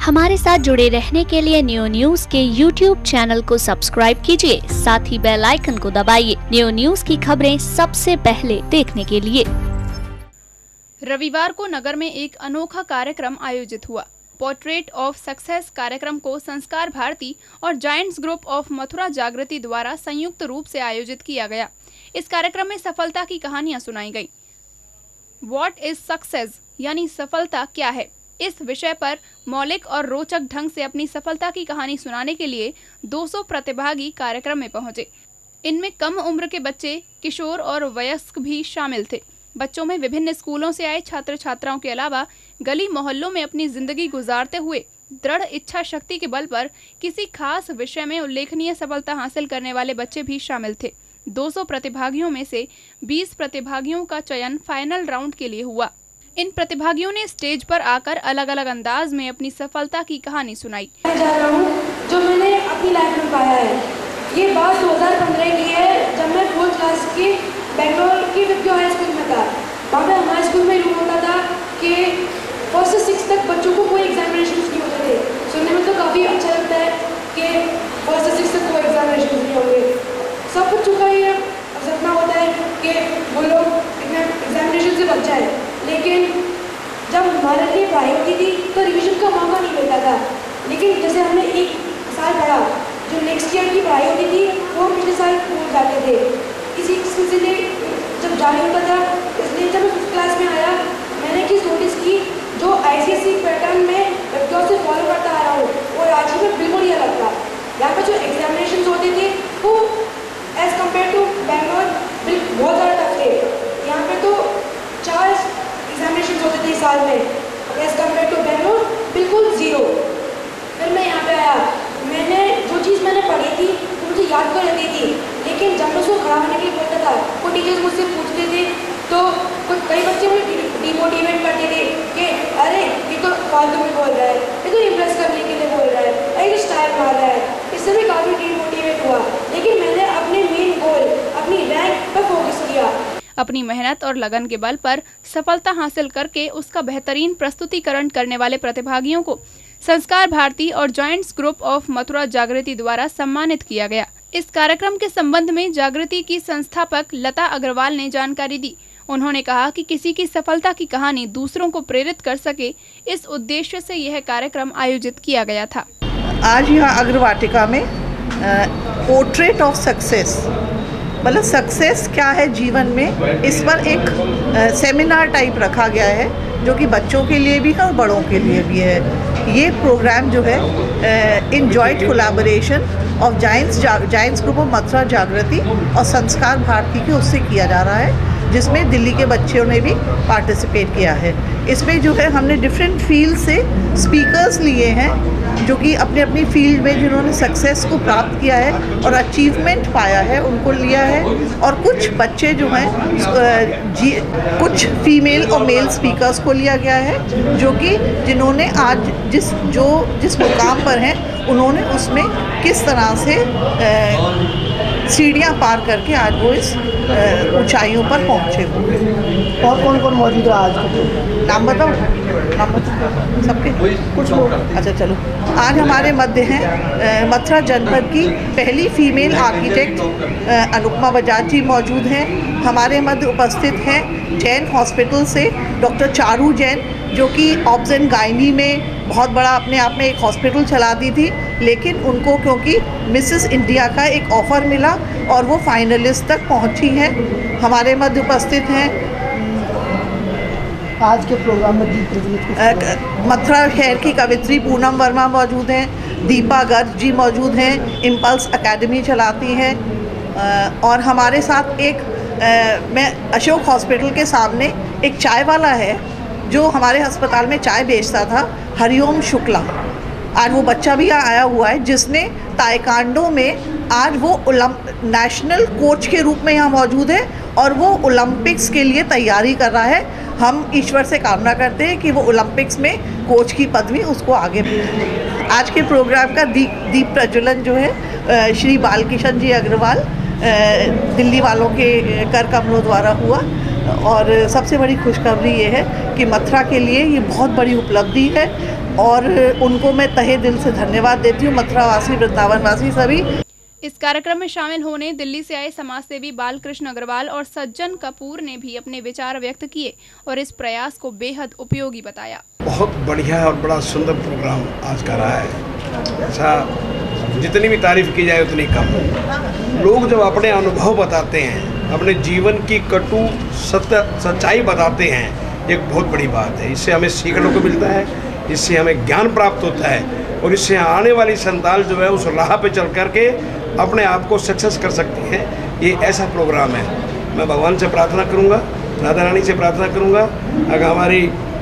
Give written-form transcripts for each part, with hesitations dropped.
हमारे साथ जुड़े रहने के लिए न्यू न्यूज के YouTube चैनल को सब्सक्राइब कीजिए, साथ ही बेल आइकन को दबाइए न्यू न्यूज की खबरें सबसे पहले देखने के लिए। रविवार को नगर में एक अनोखा कार्यक्रम आयोजित हुआ। पोर्ट्रेट ऑफ सक्सेस कार्यक्रम को संस्कार भारती और जायंट्स ग्रुप ऑफ मथुरा जागृति द्वारा संयुक्त रूप से आयोजित किया गया। इस कार्यक्रम में सफलता की कहानियां सुनाई गई। व्हाट इज सक्सेस यानी सफलता क्या है, इस विषय पर मौलिक और रोचक ढंग से अपनी सफलता की कहानी सुनाने के लिए 200 प्रतिभागी कार्यक्रम में पहुंचे। इनमें कम उम्र के बच्चे, किशोर और वयस्क भी शामिल थे। बच्चों में विभिन्न स्कूलों से आए छात्र छात्राओं के अलावा गली मोहल्लों में अपनी जिंदगी गुजारते हुए दृढ़ इच्छा शक्ति के बल पर किसी खास विषय में उल्लेखनीय सफलता हासिल करने वाले बच्चे भी शामिल थे। 200 प्रतिभागियों में से 20 प्रतिभागियों का चयन फाइनल राउंड के लिए हुआ। इन प्रतिभागियों ने स्टेज पर आकर अलग अलग अंदाज में अपनी सफलता की कहानी सुनाई। मैं जा रहा हूँ जो मैंने अपनी लाइफ में पाया है। ये बात 2015 की है, जब मैं 4th क्लास की बेंगलोर की विद्या हाई स्कूल में था। वहाँ पे हमारे स्कूल में रूल होता था कि 1st से 6th तक बच्चों को कोई एग्जामिनेशन नहीं होते थे। सुनने में तो काफ़ी अच्छा लगता है कि 1st से 6th तक कोई एग्जामिनेशन नहीं होंगे। सब बच्चों का ये सपना होता है कि वो लोग एग्जामिनेशन से बच जाए, लेकिन जब हमारे लिए पढ़ाई होती थी तो रिवीजन का मौका नहीं मिलता था। लेकिन जैसे हमने एक साल पढ़ा, जो नेक्स्ट ईयर की पढ़ाई होती थी वो पिछले साल भूल जाते थे। इसी सिलसिले जब जारी होता था, इसलिए जब मैं 5th क्लास में आया मैंने चीज़ नोटिस की, जो ICSE पैटर्न में बच्चों से फॉलो करता आ रहा हूँ वो रांची में बिल्कुल ही अलग था। यहाँ पर जो एग्जामिनेशन होते थे वो एज़ कम्पेयर टू बेंगलोर बहुत ज़्यादा टफ थे। यहाँ पे तो 4 एग्जामिनेशन होते थे साल में, एज़ कम्पेयर टू बेंगलोर बिल्कुल 0। फिर मैं यहाँ पे आया, मैंने जो चीज़ मैंने पढ़ी थी वो मुझे याद कर रहती थी, लेकिन जब मैं उसको खड़ा होने के लिए बोलता था वो टीचर्स मुझसे पूछते थे तो कई बच्चे मुझे डिमोटिवेट करते थे कि अरे ये तो फालतू में बोल रहा है, ये तो इम्प्रेस करने के लिए बोल रहा है, अरे तो स्टाइल मार रहा है। इससे भी काफ़ी डिमोटिवेट हुआ, लेकिन मैंने अपने मेन गोल, अपनी रैंक पर फोकस किया। अपनी मेहनत और लगन के बल पर सफलता हासिल करके उसका बेहतरीन प्रस्तुतिकरण करने वाले प्रतिभागियों को संस्कार भारती और जायंट्स ग्रुप ऑफ मथुरा जागृति द्वारा सम्मानित किया गया। इस कार्यक्रम के संबंध में जागृति की संस्थापक लता अग्रवाल ने जानकारी दी। उन्होंने कहा कि किसी की सफलता की कहानी दूसरों को प्रेरित कर सके, इस उद्देश्य से यह कार्यक्रम आयोजित किया गया था। आज यहाँ अग्रवाटिका में पोर्ट्रेट ऑफ सक्सेस, मतलब सक्सेस क्या है जीवन में, इस पर एक सेमिनार टाइप रखा गया है जो कि बच्चों के लिए भी है और बड़ों के लिए भी है। ये प्रोग्राम जो है in joint collaboration of giants group of Mathura जागृति और संस्कार भारती के उससे किया जा रहा है, जिसमें दिल्ली के बच्चों ने भी पार्टिसिपेट किया है। इसमें जो है हमने डिफरेंट फील्ड से स्पीकर्स लिए हैं जो कि अपने अपनी फील्ड में जिन्होंने सक्सेस को प्राप्त किया है और अचीवमेंट पाया है उनको लिया है। और कुछ बच्चे जो हैं कुछ फीमेल और मेल स्पीकर्स को लिया गया है जो कि जिन्होंने आज जिस मुकाम पर हैं उन्होंने उसमें किस तरह से सीढ़ियाँ पार करके आज वो इस ऊंचाइयों पर पहुँचे हुए। और कौन कौन मौजूद है आज के? नाम बताओ, सबके कुछ लोग। अच्छा चलो, आज हमारे मध्य हैं मथुरा जनपद की पहली फीमेल आर्किटेक्ट अनुपमा बजाज जी मौजूद हैं। हमारे मध्य उपस्थित हैं जैन हॉस्पिटल से डॉक्टर चारू जैन, जो कि ऑब्स एंड गायनी में बहुत बड़ा अपने आप में एक हॉस्पिटल चलाती थी, लेकिन उनको क्योंकि मिसेस इंडिया का एक ऑफ़र मिला और वो फाइनलिस्ट तक पहुंची हैं। हमारे मध्य उपस्थित हैं आज के प्रोग्राम में मथुरा शहर की कवित्री पूनम वर्मा मौजूद हैं, दीपा गर्ग जी मौजूद हैं, इम्पल्स एकेडमी चलाती हैं। और हमारे साथ मैं अशोक हॉस्पिटल के सामने एक चाय वाला है जो हमारे अस्पताल में चाय बेचता था, हरिओम शुक्ला। आज वो बच्चा भी आया हुआ है जिसने ताइक्वांडो में आज वो नेशनल कोच के रूप में यहाँ मौजूद है और वो ओलंपिक्स के लिए तैयारी कर रहा है। हम ईश्वर से कामना करते हैं कि वो ओलंपिक्स में कोच की पदवी उसको आगे मिले। आज के प्रोग्राम का दीप प्रज्वलन जो है श्री बालकिशन जी अग्रवाल दिल्ली वालों के कर कमलों द्वारा हुआ और सबसे बड़ी खुशखबरी ये है कि मथुरा के लिए ये बहुत बड़ी उपलब्धि है। और उनको मैं तहे दिल से धन्यवाद देती हूँ, मथुरावासी वृंदावनवासी सभी। इस कार्यक्रम में शामिल होने दिल्ली से आए समाजसेवी बालकृष्ण अग्रवाल और सज्जन कपूर ने भी अपने विचार व्यक्त किए और इस प्रयास को बेहद उपयोगी बताया। बहुत बढ़िया और बड़ा सुंदर प्रोग्राम आज का रहा है। ऐसा जितनी भी तारीफ की जाए उतनी कम। लोग जब अपने अनुभव बताते हैं, अपने जीवन की कटु सच्चाई बताते हैं, एक बहुत बड़ी बात है। इससे हमें सीखने को मिलता है, इससे हमें ज्ञान प्राप्त होता है और इससे आने वाली संतान जो है उस राह पे चल करके अपने आप को सक्सेस कर सकती है। ये ऐसा प्रोग्राम है। मैं भगवान से प्रार्थना करूँगा, राधा रानी से प्रार्थना करूँगा, अगर हमारी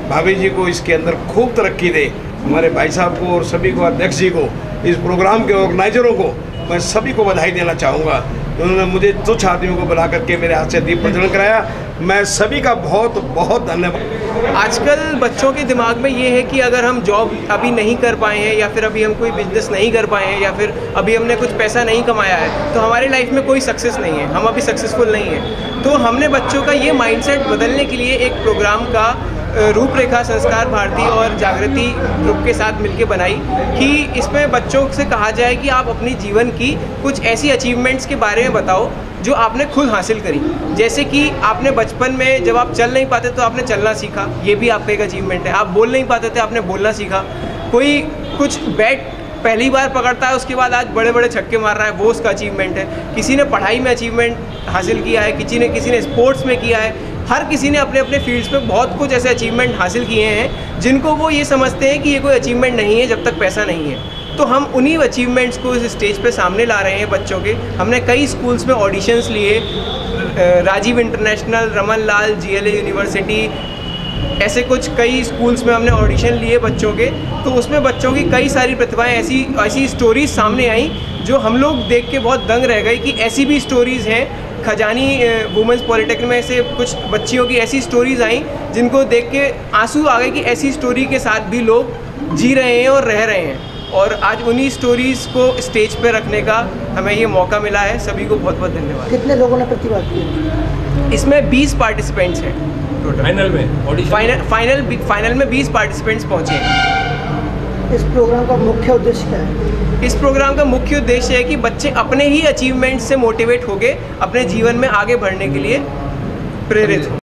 भाभी जी को इसके अंदर खूब तरक्की दे, हमारे भाई साहब को और सभी को, अध्यक्ष जी को, इस प्रोग्राम के ऑर्गेनाइजरों को मैं सभी को बधाई देना चाहूँगा। उन्होंने मुझे तुच्छ आदमियों को बुला करके मेरे हाथ से दीप प्रज्वलन कराया। मैं सभी का बहुत बहुत धन्यवाद। आजकल बच्चों के दिमाग में ये है कि अगर हम जॉब अभी नहीं कर पाए हैं या फिर अभी हम कोई बिजनेस नहीं कर पाए हैं या फिर अभी हमने कुछ पैसा नहीं कमाया है तो हमारी लाइफ में कोई सक्सेस नहीं है, हम अभी सक्सेसफुल नहीं हैं। तो हमने बच्चों का ये माइंडसेट बदलने के लिए एक प्रोग्राम का रूपरेखा संस्कार भारती और जागृति ग्रुप के साथ मिलकर बनाई कि इसमें बच्चों से कहा जाए कि आप अपनी जीवन की कुछ ऐसी अचीवमेंट्स के बारे में बताओ जो आपने खुद हासिल करी। जैसे कि आपने बचपन में जब आप चल नहीं पाते तो आपने चलना सीखा, ये भी आपका एक अचीवमेंट है। आप बोल नहीं पाते थे, आपने बोलना सीखा। कोई कुछ बैट पहली बार पकड़ता है, उसके बाद आज बड़े बड़े छक्के मार रहा है, वो उसका अचीवमेंट है। किसी ने पढ़ाई में अचीवमेंट हासिल किया है, किसी ने स्पोर्ट्स में किया है। हर किसी ने अपने अपने फील्ड्स में बहुत कुछ ऐसे अचीवमेंट हासिल किए हैं जिनको वो ये समझते हैं कि ये कोई अचीवमेंट नहीं है जब तक पैसा नहीं है। तो हम उन्हीं अचीवमेंट्स को इस स्टेज पे सामने ला रहे हैं बच्चों के। हमने कई स्कूल्स में ऑडिशंस लिए, राजीव इंटरनेशनल, रमन लाल, GLA यूनिवर्सिटी, ऐसे कुछ कई स्कूल्स में हमने ऑडिशन लिए बच्चों के। तो उसमें बच्चों की कई सारी प्रतिभाएं, ऐसी स्टोरीज सामने आई जो हम लोग देख के बहुत दंग रह गए कि ऐसी भी स्टोरीज़ हैं। खजानी वुमेंस पॉलिटेक्निक में से कुछ बच्चियों की ऐसी स्टोरीज़ आई जिनको देख के आंसू आ गए कि ऐसी स्टोरी के साथ भी लोग जी रहे हैं और रह रहे हैं। और आज उन्हीं स्टोरीज़ को स्टेज पे रखने का हमें ये मौका मिला है। सभी को बहुत बहुत धन्यवाद। कितने लोगों ने प्रतिभाग की? इसमें 20 पार्टिसिपेंट्स हैं टोटल। फाइनल में 20 पार्टिसिपेंट्स पहुँचे हैं। इस प्रोग्राम का मुख्य उद्देश्य क्या है? इस प्रोग्राम का मुख्य उद्देश्य है कि बच्चे अपने ही अचीवमेंट से मोटिवेट होकर अपने जीवन में आगे बढ़ने के लिए प्रेरित हों।